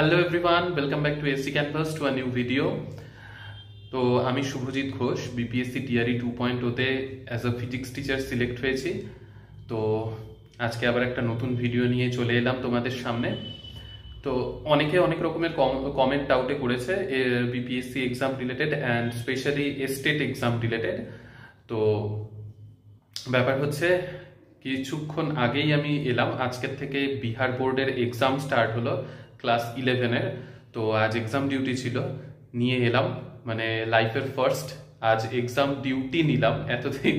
Hello everyone, welcome back to SC canvas to a new video. তো আমি Subhajit Ghosh, BPSC TRE 2.0-তে as a physics teacher select হয়েছি। তো আজকে আবার একটা নতুন ভিডিও নিয়ে চলে এলাম তোমাদের সামনে। তো অনেকে অনেক রকমের কমেন্ট আউটে করেছে BPSC exam related and specially state exam related. তো ব্যাপার হচ্ছে, কিছুক্ষণ আগেই আমি এলাম, আজকের থেকে বিহার বোর্ডের এক্সাম স্টার্ট হলো ক্লাস 11-এর। তো আজ এক্সাম ডিউটি ছিল, নিয়ে এলাম, মানে লাইফের ফার্স্ট আজ এক্সাম ডিউটি নিলাম। এতদিন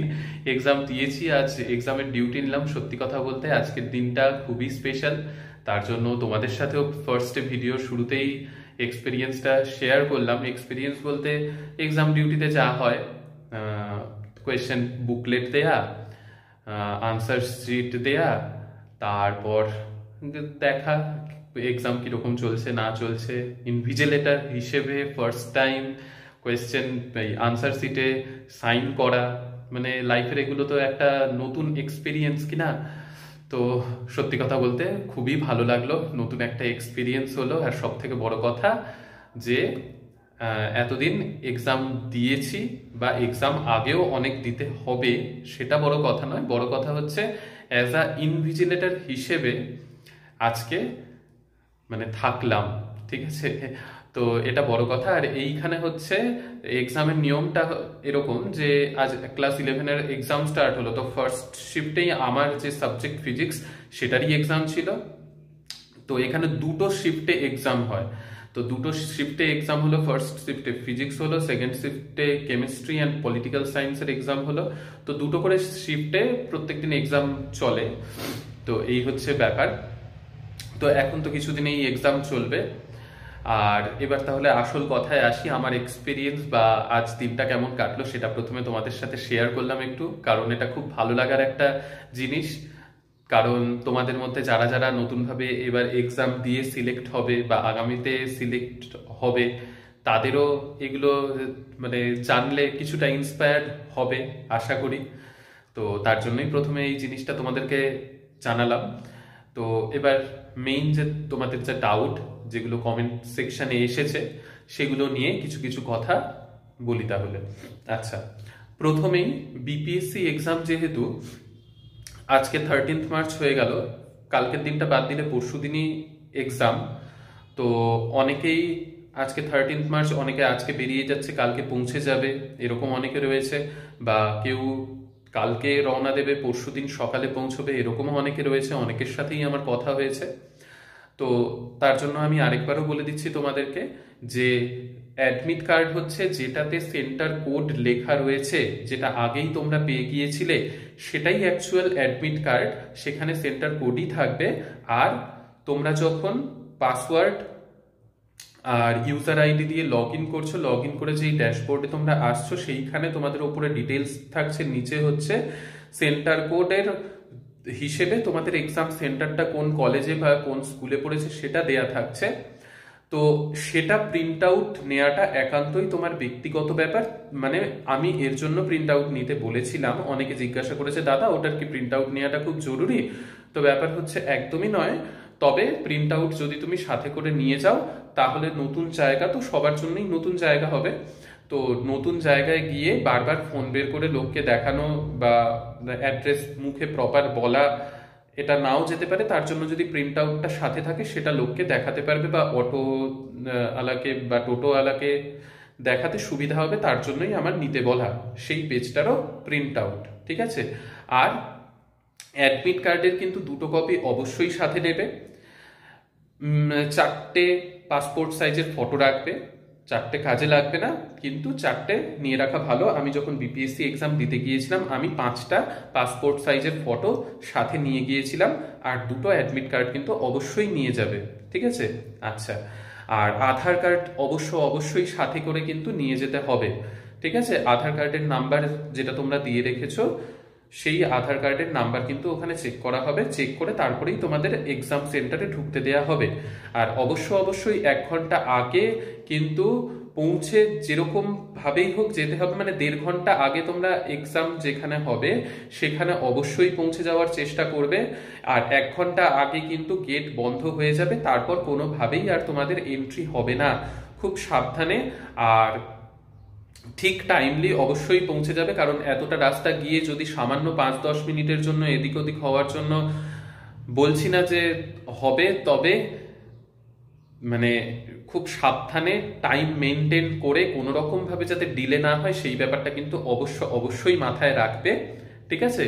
এক্সাম দিয়েছি, আজ এক্সামের ডিউটি নিলাম। সত্যি কথা বলতে আজকের দিনটা খুবই স্পেশাল, তার জন্য তোমাদের সাথেও ফার্স্টে ভিডিও শুরুতেই এক্সপিরিয়েন্সটা শেয়ার করলাম। এক্সপিরিয়েন্স বলতে এক্সাম ডিউটিতে যা হয়, কোয়েশ্চেন বুকলেট দেয়া, আনসার শিট দেয়া, তারপর দেখা এক্সাম কিরকম চলছে না চলছে। ইনভিজিলেটর হিসেবে ফার্স্ট টাইম কোয়েশ্চেন আনসার শিটে সাইন করা, মানে লাইফের এগুলো তো একটা নতুন এক্সপিরিয়েন্স কিনা। তো সত্যি কথা বলতে খুবই ভালো লাগলো, নতুন একটা এক্সপিরিয়েন্স হলো। আর সব থেকে বড় কথা যে এতদিন এক্সাম দিয়েছি বা এক্সাম আগেও অনেক দিতে হবে, সেটা বড় কথা নয়। বড় কথা হচ্ছে অ্যাজ আ ইনভিজিলেটর হিসেবে আজকে মানে থাকলাম, ঠিক আছে। তো এটা বড় কথা। আর এইখানে হচ্ছে এক্সামের নিয়মটা এরকম যে আজ ক্লাস 11-এর এক্সাম স্টার্ট হলো, তো ফার্স্ট শিফটেই আমার যে সাবজেক্ট ফিজিক্স সেটারই এক্সাম ছিল। তো এখানে দুটো শিফটে এক্সাম হয়। তো দুটো শিফটে এক্সাম হলো, ফার্স্ট শিফটে ফিজিক্স হলো, সেকেন্ড শিফটে কেমিস্ট্রি অ্যান্ড পলিটিক্যাল সায়েন্সের এক্সাম হলো। তো দুটো করে শিফটে প্রত্যেকদিন এক্সাম চলে। তো এই হচ্ছে ব্যাপার। তো এখন তো কিছুদিন এই এক্সাম চলবে। আর এবার তাহলে আসল কথায় আসি, আমার এক্সপিরিয়েন্স বা আজ দিনটা কেমন কাটলো সেটা প্রথমে তোমাদের সাথে শেয়ার করলাম একটু, কারণ এটা খুব ভালো লাগার একটা জিনিস। কারণ তোমাদের মধ্যে যারা যারা নতুনভাবে এবার এক্সাম দিয়ে সিলেক্ট হবে বা আগামীতে সিলেক্ট হবে, তাদেরও এগুলো মানে জানলে কিছুটা ইন্সপায়ার্ড হবে আশা করি। তো তার জন্যই প্রথমে এই জিনিসটা তোমাদেরকে জানালাম। তো এবার মেইন যে তোমাদের যে ডাউট যেগুলো কমেন্ট সেকশনে এসেছে সেগুলো নিয়ে কিছু কিছু কথা বলি তাহলে। আচ্ছা, প্রথমেই বিপিএসসি এক্সাম যেহেতু আজকে 13th মার্চ হয়ে গেল, কালকের দিনটা বাদ দিলে পরশু দিনই এক্সাম। তো অনেকেই আজকে 13th মার্চ, অনেকে আজকে বেরিয়ে যাচ্ছে কালকে পৌঁছে যাবে, এরকম অনেকে রয়েছে। বা কেউ কালকে রওনা দেবে, পরশু দিন সকালে পৌঁছবে, এরকমও অনেকে রয়েছে। অনেকের সাথেই আমার কথা হয়েছে। তো তার জন্য আমি আরেকবারও বলে দিচ্ছি তোমাদেরকে যে অ্যাডমিট কার্ড হচ্ছে যেটাতে সেন্টার কোড লেখা রয়েছে, যেটা আগেই তোমরা পেয়ে গিয়েছিলে, সেটাই অ্যাকচুয়াল অ্যাডমিট কার্ড। সেখানে সেন্টার কোডই থাকবে। আর তোমরা যখন পাসওয়ার্ড আর ইউজার আইডি দিয়ে লগ ইন করছো, লগ ইন করে যেই ড্যাশবোর্ডে তোমরা আসছো, সেইখানে তোমাদের উপরে ডিটেলস থাকছে, নিচে হচ্ছে সেন্টার কোডের হিসেবে তোমাদের এক্সাম সেন্টারটা কোন কলেজে বা কোন স্কুলে পড়েছে সেটা দেয়া থাকছে। তো সেটা প্রিন্ট আউট নেওয়াটা একান্তই তোমার ব্যক্তিগত ব্যাপার। মানে আমি এর জন্য প্রিন্ট আউট নিতে বলেছিলাম। অনেকে জিজ্ঞাসা করেছে, দাদা ওটার কি প্রিন্ট আউট নেওয়াটা খুব জরুরি? তো ব্যাপার হচ্ছে একদমই নয়। তবে প্রিন্ট আউট যদি তুমি সাথে করে নিয়ে যাও, তাহলে নতুন জায়গা তো সবার জন্যই নতুন জায়গা হবে। তো নতুন জায়গায় গিয়ে বারবার ফোন বের করে লোককে দেখানো বা অ্যাড্রেস মুখে প্রপার বলা এটা নাও যেতে পারে। তার জন্য যদি প্রিন্ট আউটটা সাথে থাকে, সেটা লোককে দেখাতে পারবে বা অটো আলাকে বা টোটো আলাকে দেখাতে সুবিধা হবে। তার জন্যই আমার নিতে বলা সেই পেজটারও প্রিন্ট আউট, ঠিক আছে। আর অ্যাডমিট কার্ডের কিন্তু দুটো কপি অবশ্যই সাথে নেবে। 4টে পাসপোর্ট সাইজের ফটো রাখবে। 4টে কাজে লাগবে না, কিন্তু 4টে নিয়ে রাখা ভালো। আমি যখন বিপিএসসি এক্সাম দিতে গিয়েছিলাম, আমি 5টা পাসপোর্ট সাইজের ফটো সাথে নিয়ে গিয়েছিলাম। আর দুটো অ্যাডমিট কার্ড কিন্তু অবশ্যই নিয়ে যাবে, ঠিক আছে। আচ্ছা, আর আধার কার্ড অবশ্যই সাথে করে কিন্তু নিয়ে যেতে হবে, ঠিক আছে। আধার কার্ডের নাম্বার যেটা তোমরা দিয়ে রেখেছো, সেই আধার কার্ডের নাম্বার কিন্তু ওখানে চেক করা হবে। চেক করে তারপরেই তোমাদের এক্সাম সেন্টারে ঢুকতে দেয়া হবে। আর অবশ্যই 1 ঘন্টা আগে কিন্তু পৌঁছে যেরকম ভাবেই হোক যেতে হবে, মানে 1.5 ঘন্টা আগে তোমরা এক্সাম যেখানে হবে সেখানে অবশ্যই পৌঁছে যাওয়ার চেষ্টা করবে। আর 1 ঘন্টা আগে কিন্তু গেট বন্ধ হয়ে যাবে, তারপর কোনোভাবেই আর তোমাদের এন্ট্রি হবে না। খুব সাবধানে আর ঠিক টাইমলি অবশ্যই পৌঁছে যাবে, কারণ এতটা রাস্তা গিয়ে যদি সামান্য 5-10 মিনিটের জন্য এদিক ওদিক হওয়ার জন্য, বলছি না যে হবে, তবে মানে খুব সাবধানে টাইম মেনটেন করে কোনো রকম ভাবে যাতে ডিলে না হয় সেই ব্যাপারটা কিন্তু অবশ্যই মাথায় রাখবে, ঠিক আছে?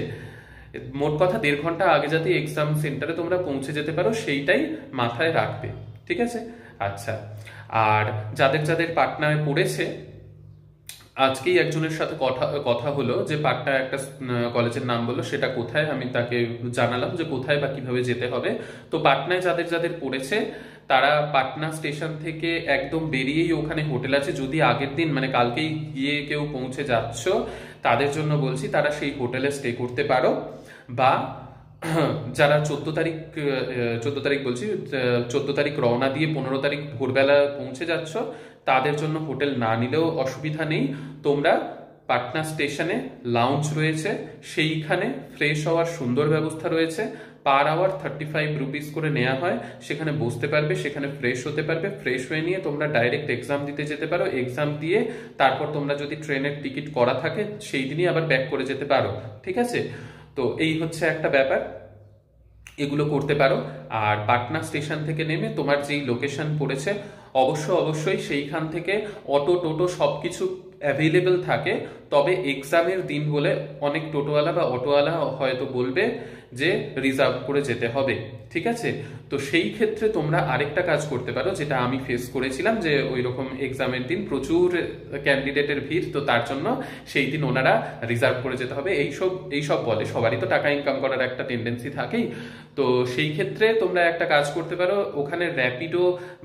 মোট কথা 1.5 ঘন্টা আগে যাতে এক্সাম সেন্টারে তোমরা পৌঁছে যেতে পারো সেইটাই মাথায় রাখবে, ঠিক আছে? আচ্ছা, আর যাদের যাদের পাটনায় পড়েছে, আজকেই একজনের সাথে কথা হলো যে পাটনা একটা কলেজের নাম বললো, সেটা কোথায় আমি তাকে জানালাম যে কোথায় বা কিভাবে যেতে হবে। তো পাটনায় যাদের যাদের পড়েছে তারা পাটনা স্টেশন থেকে একদম বেরিয়েই ওখানে হোটেল আছে। যদি আগের দিন মানে কালকেই গিয়ে কেউ পৌঁছে যাচ্ছ তাদের জন্য বলছি তারা সেই হোটেলে স্টে করতে পারো, বা যারা 14 তারিখ বলছি 14 তারিখ রওনা দিয়ে 15 তারিখ ভোরবেলা পৌঁছে যাচ্ছ তাদের জন্য হোটেল না নিলেও অসুবিধা নেই। তোমরা পাটনা স্টেশনে লাউঞ্জ রয়েছে, সেইখানে ফ্রেশ হওয়ার সুন্দর ব্যবস্থা রয়েছে। পার আওয়ার 35 রুপিস করে নেওয়া হয়, সেখানে বসতে পারবে, সেখানে ফ্রেশ হতে পারবে। ফ্রেশ হয়ে নিয়ে তোমরা ডাইরেক্ট এক্সাম দিতে যেতে পারো। এক্সাম দিয়ে তারপর তোমরা যদি ট্রেনের টিকিট করা থাকে সেই দিনই আবার ব্যাক করে যেতে পারো, ঠিক আছে? তো এই হচ্ছে একটা ব্যাপার, এগুলো করতে পারো। আর পাটনা স্টেশন থেকে নেমে তোমার যেই লোকেশন পড়েছে অবশ্যই সেইখান থেকে অটো টোটো সবকিছু অ্যাভেলেবেল থাকে। তবে এক্সামের দিন বলে অনেক টোটোওয়ালা বা অটোওয়ালা হয়তো বলবে যে রিজার্ভ করে যেতে হবে, ঠিক আছে? তো সেই ক্ষেত্রে তোমরা আরেকটা কাজ করতে পারো, যেটা আমি ফেস করেছিলাম, যে ওই রকম এক্সামের দিন প্রচুর ক্যান্ডিডেটের ভিড়, তো তার জন্য সেই দিন ওনারা রিজার্ভ করে যেতে হবে এইসব বলে। সবারই তো টাকা ইনকাম করার একটা টেন্ডেন্সি থাকেই। তো সেই ক্ষেত্রে তোমরা একটা কাজ করতে পারো, ওখানে র্যাপিডো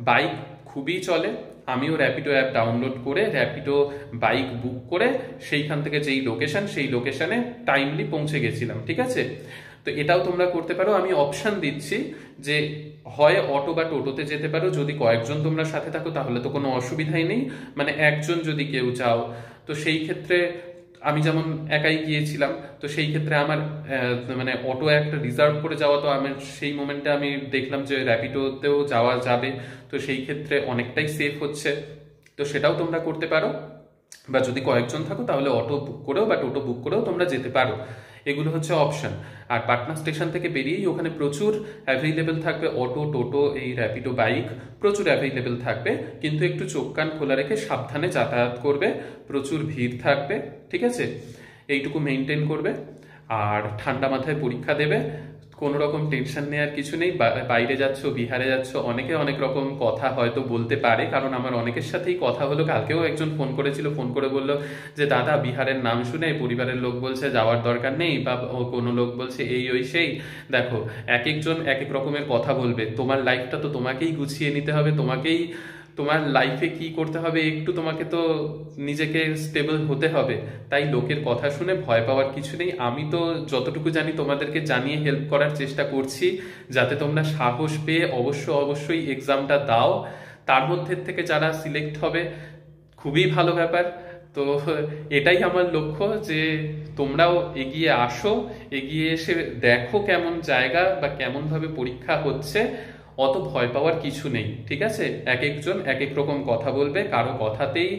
বাইক খুবই চলে। আমিও র্যাপিডো অ্যাপ ডাউনলোড করে র্যাপিডো বাইক বুক করে সেইখান থেকে যেই লোকেশন সেই লোকেশনে টাইমলি পৌঁছে গেছিলাম, ঠিক আছে? তো এটাও তোমরা করতে পারো। আমি অপশন দিচ্ছি যে হয় অটো বা টোটোতে যেতে পারো। যদি কয়েকজন তোমরা সাথে থাকো তাহলে তো কোনো অসুবিধাই নেই, মানে একজন যদি কেউ যাও, তো সেই ক্ষেত্রে আমি যেমন একাই গিয়েছিলাম, তো সেই ক্ষেত্রে আমার মানে অটো একটা রিজার্ভ করে যাওয়া, তো আমি সেই মোমেন্টে আমি দেখলাম যে র্যাপিডোতেও যাওয়া যাবে, তো সেই ক্ষেত্রে অনেকটাই সেফ হচ্ছে। তো সেটাও তোমরা করতে পারো, বা যদি কয়েকজন থাকো তাহলে অটো বুক করেও বা টোটো বুক করেও তোমরা যেতে পারো। এগুলো হচ্ছে অপশন। আর পাটনা স্টেশন থেকে বেরিয়েই ওখানে প্রচুর অ্যাভেলেবেল থাকবে অটো টোটো, এই র্যাপিডো বাইক প্রচুর অ্যাভেলেবেল থাকবে, কিন্তু একটু চোখ কান খোলা রেখে সাবধানে যাতায়াত করবে। প্রচুর ভিড় থাকবে, ঠিক আছে? এইটুকু মেনটেন করবে। আর ঠান্ডা মাথায় পরীক্ষা দেবে, কোনো রকম টেনশন নেওয়ার কিছু নেই। বাইরে যাচ্ছ, বিহারে যাচ্ছ, অনেকে অনেক রকম কথা হয়তো বলতে পারে, কারণ আমার অনেকের সাথেই কথা হলো। কালকেও একজন ফোন করেছিল, ফোন করে বলল যে দাদা বিহারের নাম শুনে পরিবারের লোক বলছে যাওয়ার দরকার নেই, বা কোনো লোক বলছে এই ওই সেই। দেখো, এক একজন এক এক রকমের কথা বলবে। তোমার লাইফটা তো তোমাকেই গুছিয়ে নিতে হবে, তোমাকেই তোমার লাইফে কি করতে হবে, একটু তোমাকে তো নিজেকে স্টেবল হতে হবে। তাই লোকের কথা শুনে ভয় পাওয়ার কিছু নেই। আমি তো যতটুকু জানি তোমাদেরকে জানিয়ে হেল্প করার চেষ্টা করছি, যাতে তোমরা সাহস পেয়ে অবশ্যই এক্সামটা দাও। তার মধ্যে থেকে যারা সিলেক্ট হবে খুবই ভালো ব্যাপার। তো এটাই আমার লক্ষ্য, যে তোমরাও এগিয়ে আসো, এগিয়ে এসে দেখো কেমন জায়গা বা কেমন ভাবে পরীক্ষা হচ্ছে। অত ভয় পাওয়ার কিছু নেই, ঠিক আছে? এক একজন এক এক রকম কথা বলবে, কারো কথাতেই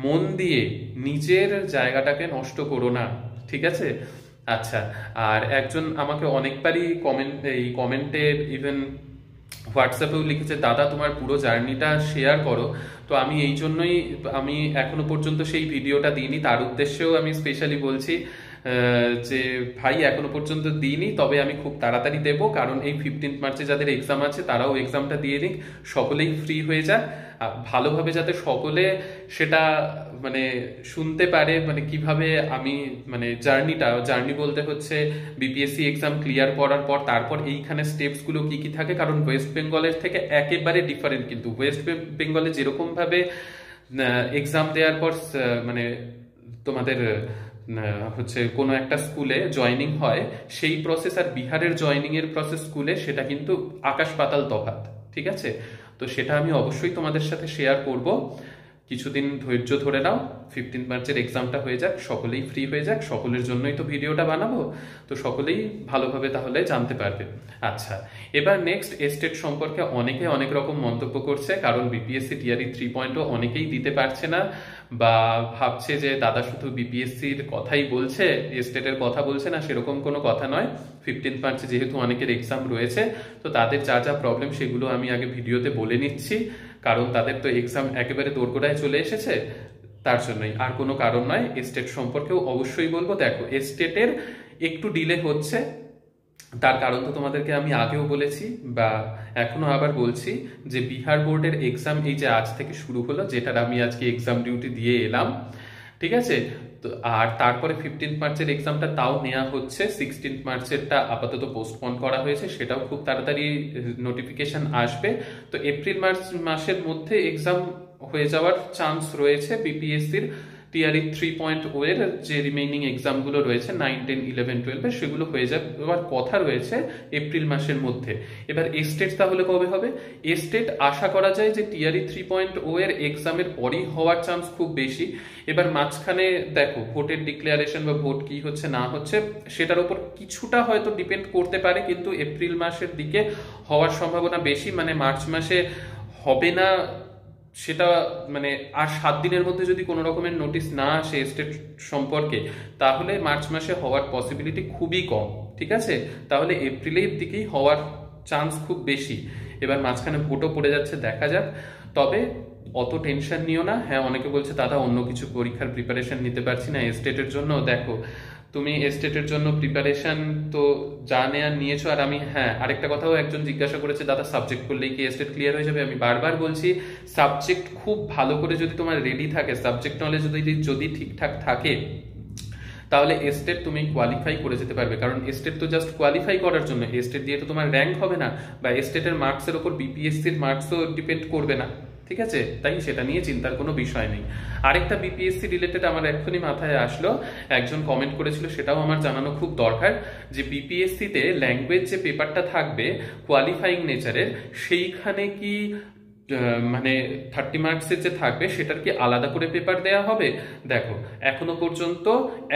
মন দিয়ে নিজের জায়গাটাকে নষ্ট করো না, ঠিক আছে? আচ্ছা, আর একজন আমাকে অনেকবারই কমেন্টে ইভেন হোয়াটসঅ্যাপেও লিখেছে, দাদা তোমার পুরো জার্নিটা শেয়ার করো। তো আমি এই জন্যই আমি এখনো পর্যন্ত সেই ভিডিওটা দিইনি, তার উদ্দেশ্যেও আমি স্পেশালি বলছি যে ভাই এখনো পর্যন্ত দিইনি, তবে আমি খুব তাড়াতাড়ি দেবো। কারণ এই 15 মার্চে যাদের এক্সাম আছে তারাও এক্সামটা দিয়ে নিক, সকলেই ফ্রি হয়ে যাক, ভালোভাবে যাতে সকলে সেটা মানে শুনতে পারে, মানে কিভাবে আমি মানে জার্নি বলতে হচ্ছে বিপিএসসি এক্সাম ক্লিয়ার করার পর তারপর এইখানে স্টেপস গুলো কি কি থাকে। কারণ ওয়েস্ট বেঙ্গলের থেকে একেবারে ডিফারেন্ট, কিন্তু ওয়েস্ট বেঙ্গলে যেরকম ভাবে এক্সাম দেওয়ার পর মানে তোমাদের হচ্ছে কোনো একটা স্কুলে জয়নিং হয়, সেই প্রসেস আর বিহারের জয়নিং এর প্রসেস স্কুলে, সেটা কিন্তু আকাশ পাতাল তফাৎ, ঠিক আছে? তো সেটা আমি অবশ্যই তোমাদের সাথে শেয়ার করব। কিছুদিন ধৈর্য ধরে নাও, 15 মার্চের এক্সামটা হয়ে যাক, সকলেই ফ্রি হয়ে যাক, সকলের জন্যই তো ভিডিওটা বানাবো, তো সকলেই ভালোভাবে তাহলে জানতে পারবে। আচ্ছা, এবার নেক্সট এস্টেট সম্পর্কে অনেকে অনেক রকম মন্তব্য করছে, কারণ বিপিএসসি টিআরই 3.0 অনেকেই দিতে পারছে না, বা ভাবছে যে দাদা শুধু বিপিএসসির কথাই বলছে, এস্টেটের কথা বলছে না, সেরকম কোনো কথা নয়। 15 মার্চে যেহেতু অনেকের এক্সাম রয়েছে, তো তাদের যা যা প্রবলেম সেগুলো আমি আগে ভিডিওতে বলে নিচ্ছি, কারণ তাদের তো এক্সাম একেবারে দোরগোড়ায় চলে এসেছে, তার জন্যই, আর কোনো কারণ নয়। এস্টেট সম্পর্কেও অবশ্যই বলবো। দেখো, এস্টেটের একটু ডিলে হচ্ছে, তার কারণ তো তোমাদেরকে আমি আগেও বলেছি বা এখনো আবার বলছি, যে বিহার বোর্ডের এক্সাম এই যে আজ থেকে শুরু হলো, যেটার আমি আজকে এক্সাম ডিউটি দিয়ে এলাম, ঠিক আছে। তো আর তারপরে 15 মার্চের এক্সামটা তাও নেওয়া হচ্ছে, 16 মার্চেরটা আপাতত পোস্টপোন করা হয়েছে, সেটাও খুব তাড়াতাড়ি নোটিফিকেশন আসবে। তো এপ্রিল মার্চ মাসের মধ্যে এক্সাম হয়ে যাওয়ার চান্স রয়েছে বিপিএসসির টিআরই 3.0 এর যে রিমেইনিং এক্সামগুলো রয়েছে 9, 10, 11, 12 সেগুলো হয়ে যাওয়ার কথা রয়েছে এপ্রিল মাসের মধ্যে। এবার এস্টেট তাহলে কবে হবে? এস্টেট আশা করা যায় যে টিআরই 3.0 এর এক্সামের পরই হওয়ার চান্স খুব বেশি। এবার মাঝখানে দেখো, ভোটের ডিক্লারেশন বা ভোট কি হচ্ছে না হচ্ছে সেটার উপর কিছুটা হয়তো ডিপেন্ড করতে পারে, কিন্তু এপ্রিল মাসের দিকে হওয়ার সম্ভাবনা বেশি। মানে মার্চ মাসে হবে না সেটা, মানে আর 7 দিনের মধ্যে যদি কোনো রকমের নোটিশ না আসে স্টেট সম্পর্কে, তাহলে মার্চ মাসে হওয়ার পসিবিলিটি খুবই কম, ঠিক আছে। তাহলে এপ্রিলের দিকেই হওয়ার চান্স খুব বেশি। এবার মাঝখানে ভোটও পড়ে যাচ্ছে, দেখা যাক। তবে অত টেনশন নিও না। হ্যাঁ, অনেকে বলছে দাদা অন্য কিছু পরীক্ষার প্রিপারেশন নিতে পারছি না এস্টেটের জন্য। দেখো, তুমি এস্টেটের জন্য প্রিপারেশন তো যা নেয়ার নিয়েছো, আর আমি হ্যাঁ আরেকটা কথাও একজন জিজ্ঞাসা করেছে, দাদা সাবজেক্ট করলেই কি এস্টেট ক্লিয়ার হয়ে যাবে? আমি বারবার বলছি, সাবজেক্ট খুব ভালো করে যদি তোমার রেডি থাকে, সাবজেক্ট নলেজ যদি ঠিকঠাক থাকে, তাহলে এস্টেট তুমি কোয়ালিফাই করে যেতে পারবে। কারণ এস্টেট তো জাস্ট কোয়ালিফাই করার জন্য, এস্টেট দিয়ে তো তোমার র্যাঙ্ক হবে না, বা এস্টেটের মার্কসের ওপর বিপিএসসির মার্কসও ডিপেন্ড করবে না, ঠিক আছে। তাই সেটা নিয়ে চিন্তার কোনো বিষয় নেই। আরেকটা বিপিএসসি রিলেটেড আমার এক্ষুনি মাথায় আসলো, একজন কমেন্ট করেছিল, সেটাও আমার জানানো খুব দরকার, যে বিপিএসসিতে ল্যাঙ্গুয়েজ যে পেপারটা থাকবে কোয়ালিফাইং নেচারের, সেইখানে কি মানে 30 মার্কসের যে থাকবে সেটার কি আলাদা করে পেপার দেয়া হবে? দেখো, এখনো পর্যন্ত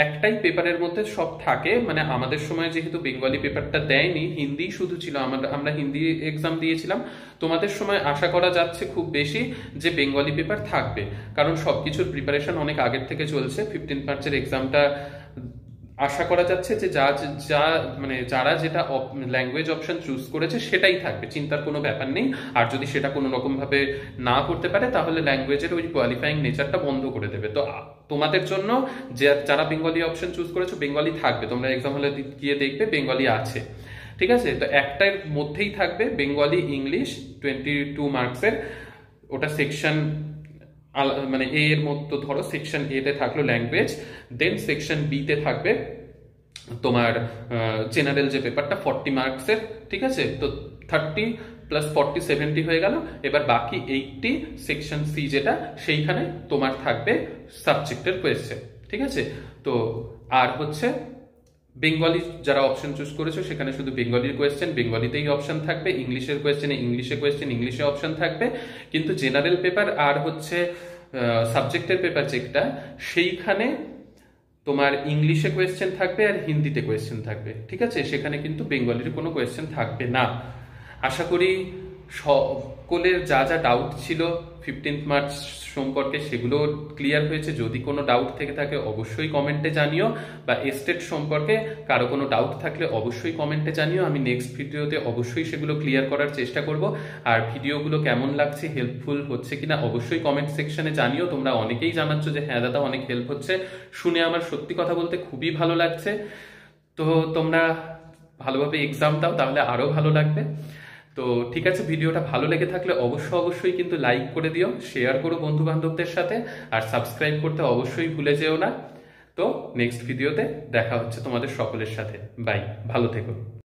একটাই পেপারের মধ্যে সব থাকে। মানে আমাদের সময় যেহেতু বেঙ্গলি পেপারটা দেয়নি, হিন্দি শুধু ছিল, আমরা হিন্দি এক্সাম দিয়েছিলাম। তোমাদের সময় আশা করা যাচ্ছে খুব বেশি যে বেঙ্গলি পেপার থাকবে, কারণ সবকিছুর প্রিপারেশন অনেক আগের থেকে চলছে। 15 মার্চের এক্সামটা আশা করা যাচ্ছে যে মানে যারা যেটা ল্যাঙ্গুয়েজ অপশন চুজ করেছে সেটাই থাকবে, চিন্তার কোনো ব্যাপার নেই। আর যদি সেটা কোনো রকম ভাবে না করতে পারে, তাহলে ল্যাঙ্গুয়েজের ওই কোয়ালিফাইং নেচারটা বন্ধ করে দেবে। তো তোমাদের জন্য যারা বেঙ্গলি অপশন চুজ করেছো, বেঙ্গলি থাকবে, তোমরা এক্সাম হলে গিয়ে দেখবে বেঙ্গলি আছে, ঠিক আছে। তো একটার মধ্যেই থাকবে বেঙ্গলি ইংলিশ 22 মার্কসের, ওটা সেকশন মানে এ এর মধ্যে ধরো সেকশন এ তে থাকলো ল্যাঙ্গুয়েজ, দেন সেকশন বি তে থাকবে তোমার জেনারেল যে পেপারটা 40 মার্কসের, ঠিক আছে। তো 30 প্লাস 40 70 হয়ে গেল। এবার বাকি 80 সেকশন সি যেটা, সেইখানে তোমার থাকবে সাবজেক্টের কোয়েশ্চেন, ঠিক আছে। তো আর হচ্ছে বেঙ্গলি যারা অপশন চুজ করেছো, সেখানে শুধু বেঙ্গলির কোয়েশ্চেন বেঙ্গলিতেই অপশন থাকবে, ইংলিশের কোয়েশ্চেনে ইংলিশে কোয়েশ্চেন ইংলিশে অপশন থাকবে। কিন্তু জেনারেল পেপার আর হচ্ছে সাবজেক্টের পেপার যেটা, সেইখানে তোমার ইংলিশে কোয়েশ্চেন থাকবে আর হিন্দিতে কোয়েশ্চেন থাকবে, ঠিক আছে। সেখানে কিন্তু বেঙ্গলির কোনো কোয়েশ্চেন থাকবে না। আশা করি সকলের যা যা ডাউট ছিল 15 মার্চ সম্পর্কে সেগুলো ক্লিয়ার হয়েছে। যদি কোনো ডাউট থেকে থাকে অবশ্যই কমেন্টে জানিও, বা এস্টেট সম্পর্কে কারো কোনো ডাউট থাকলে অবশ্যই কমেন্টে জানিও। আমি নেক্সট ভিডিওতে অবশ্যই সেগুলো ক্লিয়ার করার চেষ্টা করব। আর ভিডিওগুলো কেমন লাগছে, হেল্পফুল হচ্ছে কিনা অবশ্যই কমেন্ট সেকশনে জানিও। তোমরা অনেকেই জানাচ্ছ যে হ্যাঁ দাদা অনেক হেল্প হচ্ছে, শুনে আমার সত্যি কথা বলতে খুবই ভালো লাগছে। তো তোমরা ভালোভাবে এক্সাম দাও, তাহলে আরো ভালো লাগবে। তো ঠিক আছে, ভিডিওটা ভালো লেগে থাকলে অবশ্যই কিন্তু লাইক করে দিও, শেয়ার করো বন্ধু বান্ধবদের সাথে, আর সাবস্ক্রাইব করতে অবশ্যই ভুলে যেও না। তো নেক্সট ভিডিওতে দেখা হচ্ছে তোমাদের সকলের সাথে। বাই, ভালো থেকো।